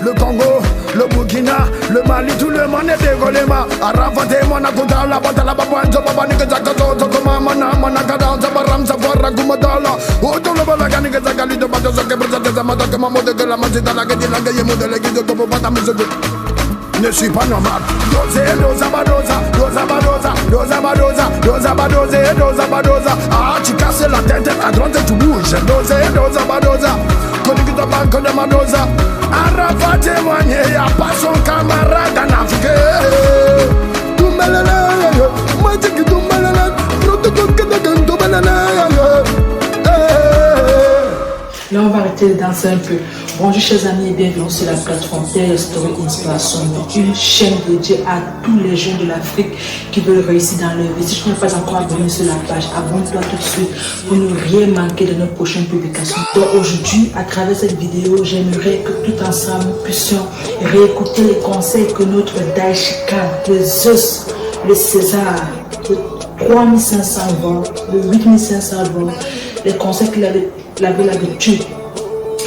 le Congo, le Burkina, le Mali, tout le monde est dégollé. Arafate, mon akouta, la bata, la babouane, Zobaba, Nigazakato, Zokoma, Manakada, Zabaram, Safara, Gumadala, Otoloba, Ganigazakali, de Batozoke, Zamata, Mamo de la Mazita, la Gadilla, Gayemo de l'Église de Topopata, ne suis pas normal. Doze, doza, badoza, doza, badoza, doza, badoza, doza, badoza, doza, badoza. Ah, tu casses la tête, à droite tu bouges. Doze, doza, badoza, connais que ta banque de madoza. Arafat témoigné, y'a pas son camarade en Afrique. Tumbalala, moi je dis tumbalala, protocole que de tumbalala. Là, on va arrêter de danser un peu. Bonjour chers amis et bienvenue sur la plateforme Terre Story Inspiration, une chaîne dédiée à tous les jeunes de l'Afrique qui veulent réussir dans leur vie. Si tu n'es pas encore abonné sur la page, abonne-toi tout de suite pour ne rien manquer de nos prochaines publications. Donc aujourd'hui, à travers cette vidéo, j'aimerais que tout ensemble nous puissions réécouter les conseils que notre Daishika, le Zeus, le César, le 3500 volts, le 8500 volts, les conseils qu'il avait l'habitude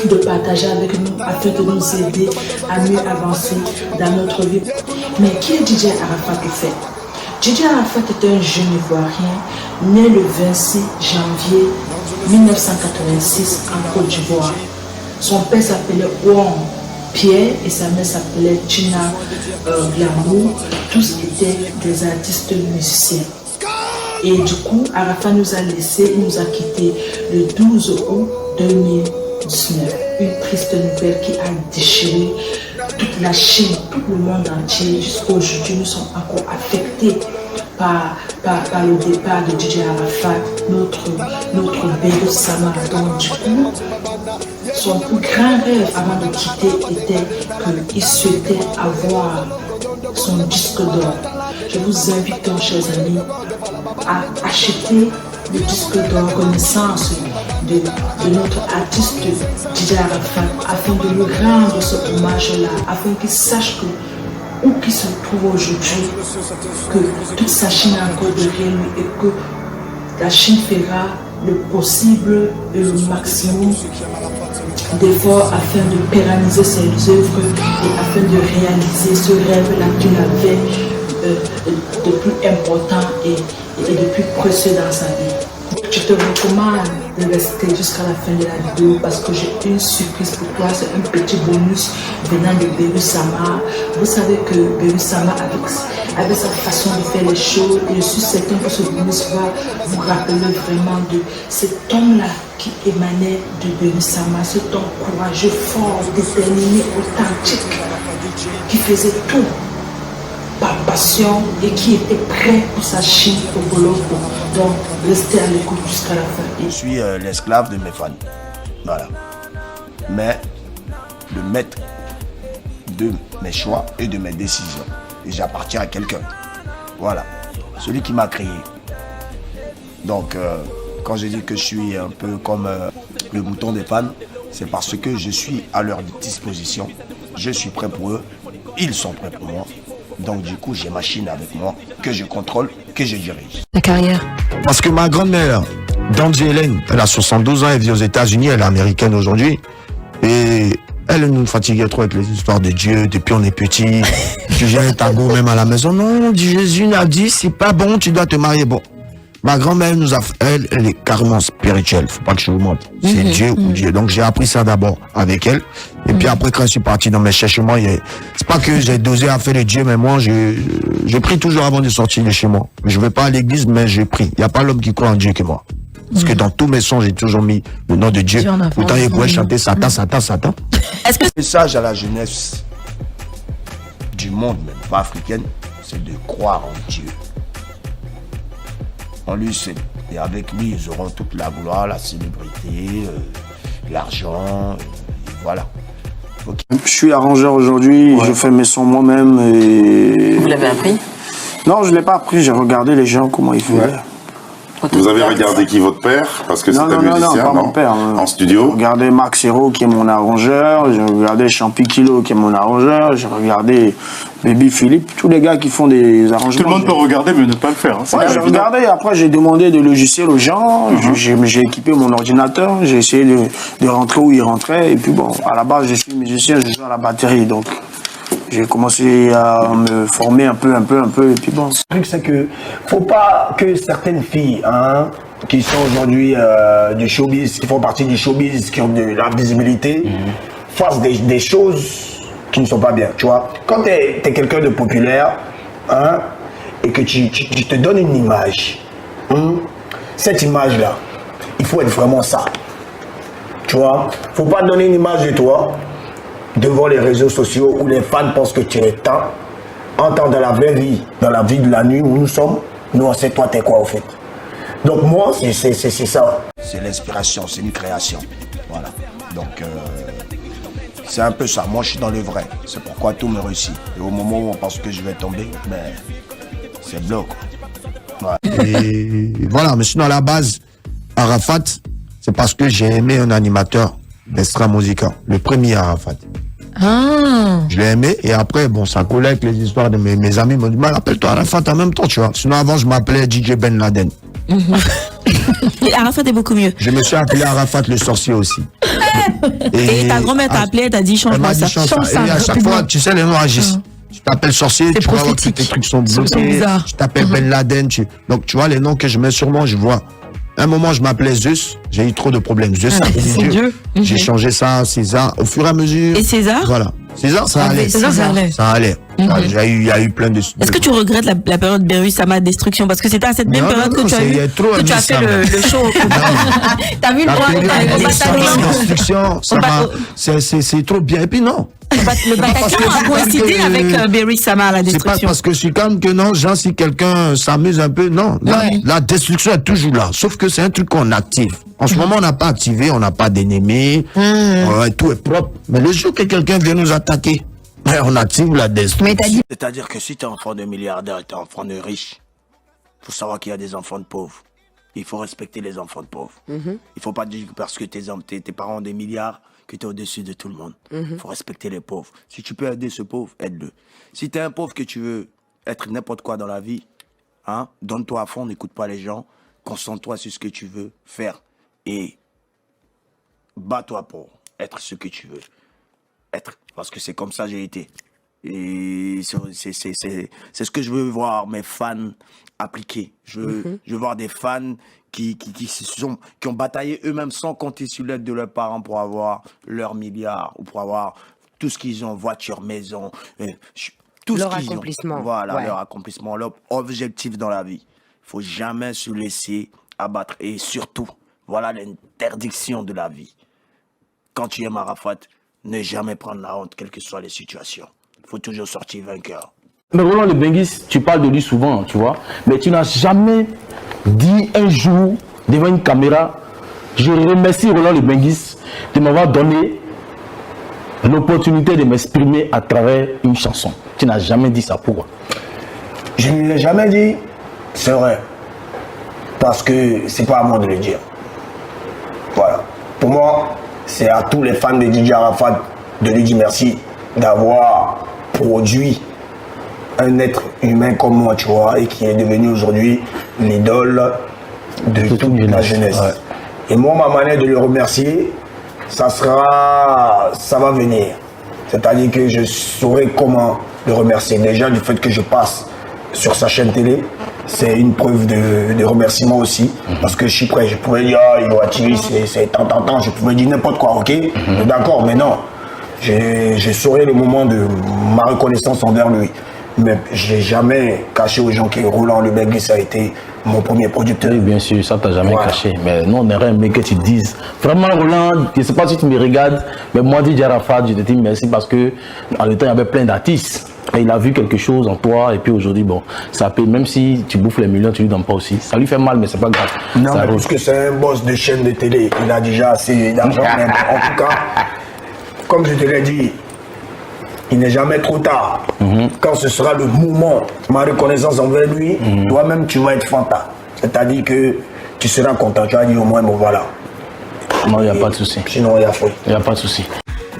de partager avec nous afin de nous aider à mieux avancer dans notre vie. Mais qui est DJ Arafat au fait? DJ Arafat est un jeune Ivoirien né le 26 janvier 1986 en Côte d'Ivoire. Son père s'appelait Ouang Pierre et sa mère s'appelait Tina Glamour. Tous étaient des artistes musiciens. Et du coup, Arafat nous a laissé, il nous a quittés le 12 août 2019. Une triste nouvelle qui a déchiré toute la Chine, tout le monde entier. Jusqu'à aujourd'hui, nous sommes encore affectés par le départ de DJ Arafat, notre Bédou Sama. Donc du coup, son plus grand rêve avant de quitter était qu'il souhaitait avoir son disque d'or. Je vous invite donc, chers amis, à acheter le disque d'or renaissance de notre artiste DJ Arafat afin de lui rendre ce hommage-là, afin qu'il sache que où qu'il se trouve aujourd'hui, que toute sa Chine est encore derrière lui et que la Chine fera le possible et le maximum d'efforts afin de pérenniser ses œuvres et afin de réaliser ce rêve-là qu'il avait de plus important et de plus précieux dans sa vie. Je te recommande de rester jusqu'à la fin de la vidéo parce que j'ai une surprise pour toi. C'est un petit bonus venant de Bédou Sama. Vous savez que Bédou Sama avec sa façon de faire les choses, et je suis certain que ce bonus va vous rappeler vraiment de cet homme-là qui émanait de Bédou Sama, cet homme courageux, fort, déterminé, authentique, qui faisait tout par passion et qui était prêt pour sa Chine au Boloko. Donc, restez à l'écoute jusqu'à la fin. Je suis l'esclave de mes fans. Voilà. Mais le maître de mes choix et de mes décisions. Et j'appartiens à quelqu'un. Voilà. Celui qui m'a créé. Donc, quand je dis que je suis un peu comme le mouton des fans, c'est parce que je suis à leur disposition. Je suis prêt pour eux. Ils sont prêts pour moi. Donc du coup, j'ai ma Chine avec moi, que je contrôle, que je dirige. La carrière. Parce que ma grand-mère, Dandy Hélène, elle a 72 ans, elle vit aux États-Unis, elle est américaine aujourd'hui. Et elle nous fatiguait trop avec les histoires de Dieu, depuis on est petit. Tu viens un tabou même à la maison. Non, Jésus a dit, c'est pas bon, tu dois te marier. Bon. Ma grand-mère elle est carrément spirituelle, faut pas que je vous montre. C'est Dieu ou Dieu. Donc j'ai appris ça d'abord avec elle. Et puis après, quand je suis parti dans mes cherchements, c'est pas que j'ai dosé à faire le Dieu, mais moi, je prie toujours avant de sortir de chez moi. Je vais pas à l'église, mais je prie. Il n'y a pas l'homme qui croit en Dieu que moi. Parce que dans tous mes sons, j'ai toujours mis le nom de Dieu. Pourtant, il pourrait chanter Satan, Satan, Satan. Est-ce que le message à la jeunesse du monde, même pas africaine, c'est de croire en Dieu. En lui, et avec lui, ils auront toute la gloire, la célébrité, l'argent, voilà. Okay. Je suis arrangeur aujourd'hui, je fais mes sons moi-même. Et... Vous l'avez appris? Non, je ne l'ai pas appris, j'ai regardé les gens, comment ils faisaient. Vous avez regardé qui, votre père? Parce que c'est un musicien, pas mon père. En studio? J'ai regardé Max Hero qui est mon arrangeur, j'ai regardé Champi Kilo qui est mon arrangeur, j'ai regardé Baby Philippe, tous les gars qui font des arrangements. Tout le monde peut regarder mais ne pas le faire. Hein. Ouais, j'ai regardé, après j'ai demandé des logiciels aux gens, j'ai équipé mon ordinateur, j'ai essayé de rentrer où il rentrait, et puis bon, à la base je suis musicien, je joue à la batterie, donc j'ai commencé à me former un peu, et puis bon. Le truc c'est que faut pas que certaines filles, hein, qui sont aujourd'hui du showbiz, qui font partie du showbiz, qui ont de la visibilité, fassent des choses qui ne sont pas bien, tu vois. Quand tu es quelqu'un de populaire, hein, et que tu te donnes une image, cette image-là, il faut être vraiment ça. Tu vois, faut pas donner une image de toi devant les réseaux sociaux où les fans pensent que tu es temps. En temps dans la vraie vie, dans la vie de la nuit où nous sommes, nous on sait toi t'es quoi au fait. Donc moi, c'est ça. C'est l'inspiration, c'est une création. Voilà. Donc, c'est un peu ça. Moi, je suis dans le vrai. C'est pourquoi tout me réussit. Et au moment où on pense que je vais tomber, mais c'est bloc. Et voilà, mais sinon, à la base, Arafat, c'est parce que j'ai aimé un animateur d'Extra Musica, le premier Arafat. Ah. Je l'ai aimé et après, bon, ça collait avec les histoires de mes amis. Ils m'ont dit, mais appelle-toi Arafat en même temps, tu vois. Sinon, avant, je m'appelais DJ Ben Laden. Et Arafat est beaucoup mieux. Je me suis appelé Arafat le sorcier aussi. Et ta grand-mère t'a appelé, t'as dit change-moi ça. Change ça. Et à chaque fois, tu sais, les noms agissent. Tu t'appelles sorcier, tu vois que tes trucs sont bloqués. Tu t'appelles Ben Laden. Donc, tu vois, les noms que je mets sur moi, je vois. Un moment, je m'appelais Zeus. J'ai eu trop de problèmes. Zeus, c'est Dieu. J'ai changé ça, César. Au fur et à mesure. Et César? Voilà. César, ça allait. César, ça allait. Ça allait. Il y a eu plein de. Est-ce que tu regrettes la période Beru Sama Destruction? Parce que c'était à cette même période que tu as eu. Que tu as fait le show. T'as vu le Destruction, c'est trop bien. Et puis non. Le Bataclan a coïncidé avec Beru Sama à la destruction. C'est pas parce que je suis calme que non, genre si quelqu'un s'amuse un peu, non. La destruction est toujours là, sauf que c'est un truc qu'on active. En ce moment, on n'a pas activé, on n'a pas d'ennemis, tout est propre. Mais le jour que quelqu'un vient nous attaquer, on active la destruction. C'est-à-dire que si tu es enfant de milliardaire et tu es enfant de riche, il faut savoir qu'il y a des enfants de pauvres. Il faut respecter les enfants de pauvres. Il faut pas dire que parce que tes parents ont des milliards, que tu es au-dessus de tout le monde. Il faut respecter les pauvres. Si tu peux aider ce pauvre, aide-le. Si tu es un pauvre que tu veux être n'importe quoi dans la vie, hein, donne-toi à fond, n'écoute pas les gens, concentre-toi sur ce que tu veux faire et bats-toi pour être ce que tu veux être. Parce que c'est comme ça que j'ai été. Et c'est ce que je veux voir mes fans appliquer. Je veux voir des fans qui ont bataillé eux-mêmes sans compter sur l'aide de leurs parents pour avoir leurs milliards ou pour avoir tout ce qu'ils ont, voiture, maison, tout leur ce qu'ils accomplissement. ont. Voilà, leur accomplissement, leur objectif dans la vie. Il ne faut jamais se laisser abattre. Et surtout, voilà l'interdiction de la vie. Quand tu aimes Arafat, ne jamais prendre la honte, quelles que soient les situations. Il faut toujours sortir vainqueur. Mais Roland Le Benguis, tu parles de lui souvent, tu vois, mais tu n'as jamais dit un jour devant une caméra, je remercie Roland Le Benguis de m'avoir donné l'opportunité de m'exprimer à travers une chanson. Tu n'as jamais dit ça, pourquoi? Je ne l'ai jamais dit, c'est vrai, parce que c'est pas à moi de le dire. Voilà. Pour moi, c'est à tous les fans de DJ Arafat de lui dire merci d'avoir produit un être humain comme moi, tu vois, et qui est devenu aujourd'hui l'idole de toute la jeunesse. Ouais. Et moi, ma manière de le remercier, ça va venir. C'est-à-dire que je saurai comment le remercier. Déjà, du fait que je passe sur sa chaîne télé, c'est une preuve de remerciement aussi. Parce que je suis prêt. Je pouvais dire, Yoati, c'est tant. Je pouvais dire n'importe quoi, ok? D'accord, mais non. Je saurai le moment de ma reconnaissance envers lui. Mais je n'ai jamais caché aux gens que Roland Le Benguis a été mon premier producteur. Oui, bien sûr, ça t'as jamais caché. Mais nous, on aimerait aimé que tu dises. Vraiment, Roland, je ne sais pas si tu me regardes, mais moi, DJ Arafat, je te dis merci parce que en le temps, il y avait plein d'artistes. Et il a vu quelque chose en toi, et puis aujourd'hui, bon, ça paye. Même si tu bouffes les millions, tu lui donnes pas aussi. Ça lui fait mal, mais c'est pas grave. Non, mais parce que c'est un boss de chaîne de télé. Il a déjà assez d'argent. En tout cas, comme je te l'ai dit, il n'est jamais trop tard. Quand ce sera le moment, ma reconnaissance envers lui, toi-même tu vas être fanta. C'est-à-dire que tu seras content, tu vas dire au moins, bon voilà. Non, il n'y a pas de souci. Sinon, il y a fouille. Il n'y a pas de souci.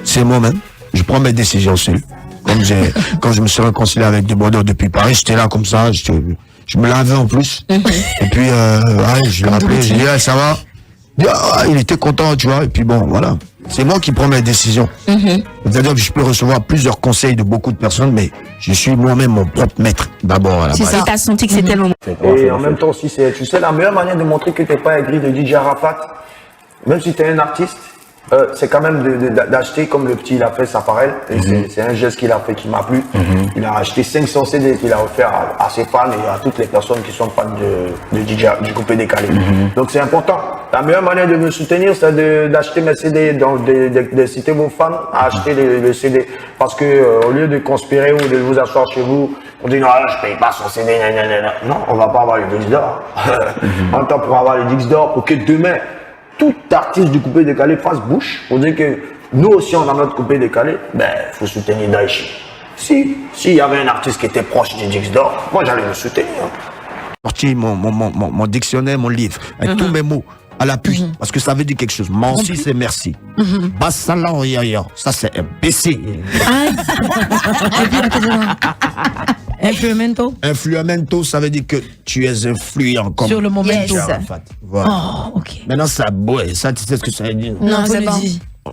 C'est moi-même. Je prends mes décisions seul. Quand je me suis réconcilié avec Desbordeaux depuis Paris, j'étais là comme ça, je me lavais en plus. Et puis, je l'ai appelé, j'ai dit, ça va? Il était content, tu vois. Et puis bon, voilà. C'est moi qui prends mes décisions. C'est-à-dire que je peux recevoir plusieurs conseils de beaucoup de personnes, mais je suis moi-même mon propre maître, d'abord à la base. C'est ça, t'as senti que c'était le moment. Et en même temps, si c'est, tu sais, la meilleure manière de montrer que t'es pas aigri de DJ Arafat, même si tu es un artiste, c'est quand même d'acheter comme le petit il a fait sa parelle. C'est un geste qu'il a fait qui m'a plu. Il a acheté 500 CD qu'il a offert à ses fans et à toutes les personnes qui sont fans de DJ, du coupé décalé. Donc c'est important. La meilleure manière de me soutenir, c'est d'acheter mes CD, d'inciter vos fans à acheter les CD. Parce que au lieu de conspirer ou de vous asseoir chez vous, on dit non, là, je paye pas son CD, non, on va pas avoir les disques d'or. En temps pour avoir les disques d'or, pour que demain, tout artiste du coupé décalé fasse bouche pour dire que nous aussi on a notre coupé décalé, faut soutenir Daichi. S'il y avait un artiste qui était proche du disque d'or, moi j'allais le soutenir. Sorti mon dictionnaire, mon livre, avec tous mes mots à l'appui, parce que ça veut dire quelque chose. Merci, c'est merci. Bassalan, ça c'est imbécile. Influemento. Influemento, ça veut dire que tu es influent comme sur le moment. Voilà. Oh, ok. Maintenant, ça, ça, tu sais ce que ça veut dire? Non, c'est bon.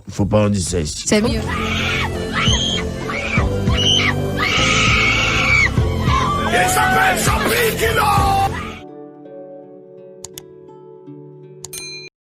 Faut pas en dire ça ici. C'est mieux. Il s'appelle Jean-Pierre Kilo.